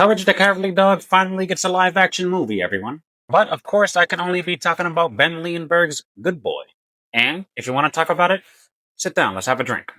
Courage the Cowardly Dog finally gets a live action movie, everyone. But of course, I can only be talking about Ben Leonberg's Good Boy. And if you want to talk about it, sit down, let's have a drink.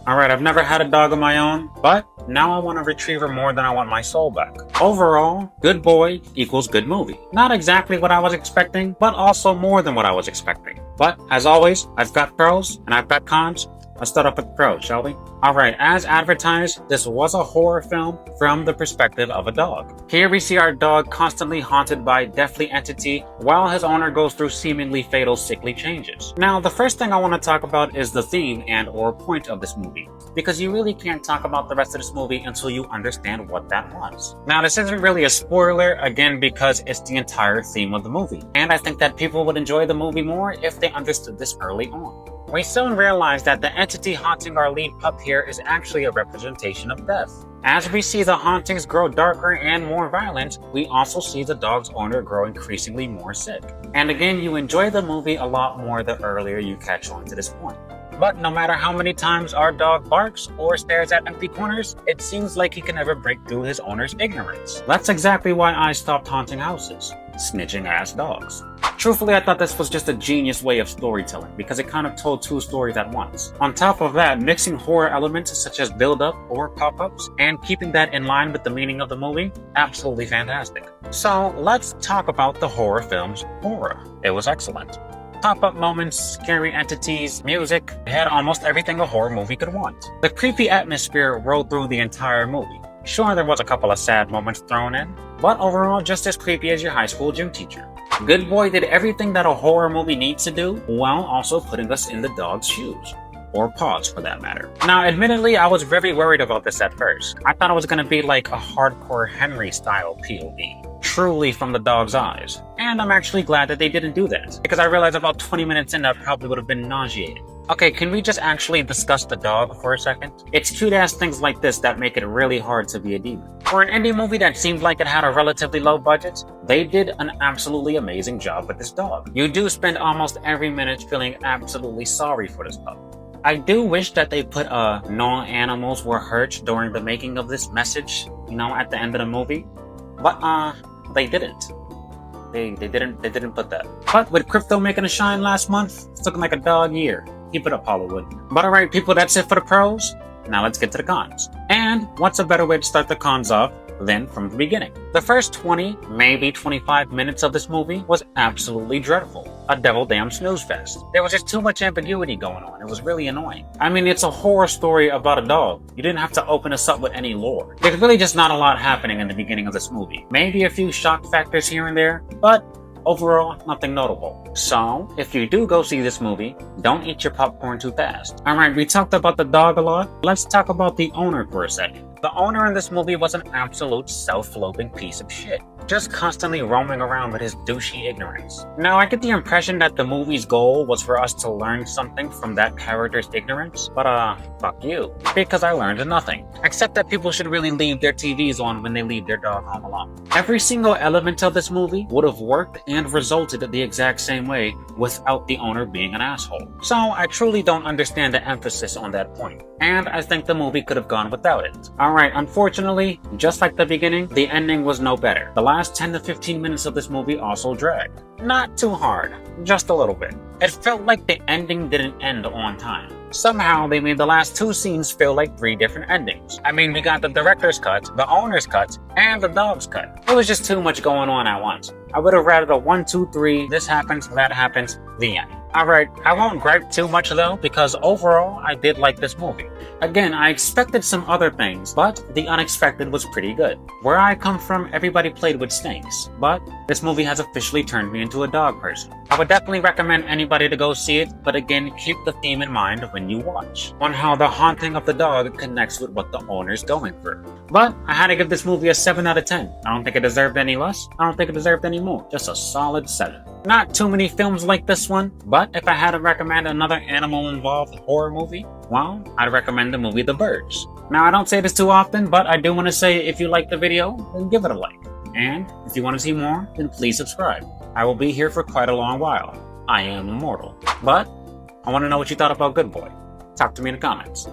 Alright, I've never had a dog of my own, but now I want a retriever more than I want my soul back. Overall, Good Boy equals good movie. Not exactly what I was expecting, but also more than what I was expecting. But, as always, I've got pros and I've got cons. Let's start off with the pros, shall we? Alright, as advertised, this was a horror film from the perspective of a dog. Here we see our dog constantly haunted by a deathly entity while his owner goes through seemingly fatal sickly changes. Now, the first thing I want to talk about is the theme and or point of this movie, because you really can't talk about the rest of this movie until you understand what that was. Now, this isn't really a spoiler, again, because it's the entire theme of the movie, and I think that people would enjoy the movie more if they understood this early on. We soon realize that the entity haunting our lead pup here is actually a representation of death. As we see the hauntings grow darker and more violent, we also see the dog's owner grow increasingly more sick. And again, you enjoy the movie a lot more the earlier you catch on to this point. But no matter how many times our dog barks or stares at empty corners, it seems like he can never break through his owner's ignorance. That's exactly why I stopped haunting houses. Snitching ass dogs. Truthfully, I thought this was just a genius way of storytelling because it kind of told two stories at once. On top of that, mixing horror elements such as build-up or pop-ups and keeping that in line with the meaning of the movie, absolutely fantastic. So let's talk about the horror film's horror. It was excellent. Pop-up moments, scary entities, music, it had almost everything a horror movie could want. The creepy atmosphere rolled through the entire movie. Sure, there was a couple of sad moments thrown in, but overall just as creepy as your high school gym teacher. Good Boy did everything that a horror movie needs to do, while also putting us in the dog's shoes. Or paws, for that matter. Now, admittedly, I was very worried about this at first. I thought it was going to be like a hardcore Henry-style POV. Truly from the dog's eyes. And I'm actually glad that they didn't do that, because I realized about 20 minutes in I probably would have been nauseated. Okay, can we just actually discuss the dog for a second? It's cute-ass things like this that make it really hard to be a demon. For an indie movie that seemed like it had a relatively low budget, they did an absolutely amazing job with this dog. You do spend almost every minute feeling absolutely sorry for this pup. I do wish that they put no animals were hurt during the making of this message, at the end of the movie. But they didn't. They didn't put that. But with crypto making a shine last month, it's looking like a dog year. Keep it up, Hollywood. But alright people, that's it for the pros. Now let's get to the cons. And what's a better way to start the cons off than from the beginning? The first 20, maybe 25 minutes of this movie was absolutely dreadful. A devil damn snooze fest. There was just too much ambiguity going on. It was really annoying. I mean, it's a horror story about a dog. You didn't have to open us up with any lore. There's really just not a lot happening in the beginning of this movie. Maybe a few shock factors here and there, but overall, nothing notable. So, if you do go see this movie, don't eat your popcorn too fast. Alright, we talked about the dog a lot. Let's talk about the owner for a second. The owner in this movie was an absolute self-loathing piece of shit. Just constantly roaming around with his douchey ignorance. Now, I get the impression that the movie's goal was for us to learn something from that character's ignorance, but fuck you. Because I learned nothing. Except that people should really leave their TVs on when they leave their dog home alone. Every single element of this movie would have worked and resulted the exact same way without the owner being an asshole. So, I truly don't understand the emphasis on that point. And I think the movie could have gone without it. Alright, unfortunately, just like the beginning, the ending was no better. The last 10 to 15 minutes of this movie also dragged. Not too hard, just a little bit. It felt like the ending didn't end on time. Somehow, they made the last two scenes feel like 3 different endings. I mean, we got the director's cut, the owner's cut, and the dog's cut. It was just too much going on at once. I would have rather a 1, 2, 3, this happens, that happens, the end. Alright, I won't gripe too much though, because overall, I did like this movie. Again, I expected some other things, but the unexpected was pretty good. Where I come from, everybody played with snakes, but this movie has officially turned me into a dog person. I would definitely recommend anybody to go see it, but again, keep the theme in mind when you watch, on how the haunting of the dog connects with what the owner's going through. But I had to give this movie a 7 out of 10. I don't think it deserved any less, I don't think it deserved any more. Just a solid 7. Not too many films like this one, but if I had to recommend another animal-involved horror movie, well, I'd recommend the movie The Birds. Now, I don't say this too often, but I do want to say if you like the video, then give it a like. And if you want to see more, then please subscribe. I will be here for quite a long while. I am immortal. But I want to know what you thought about Good Boy. Talk to me in the comments.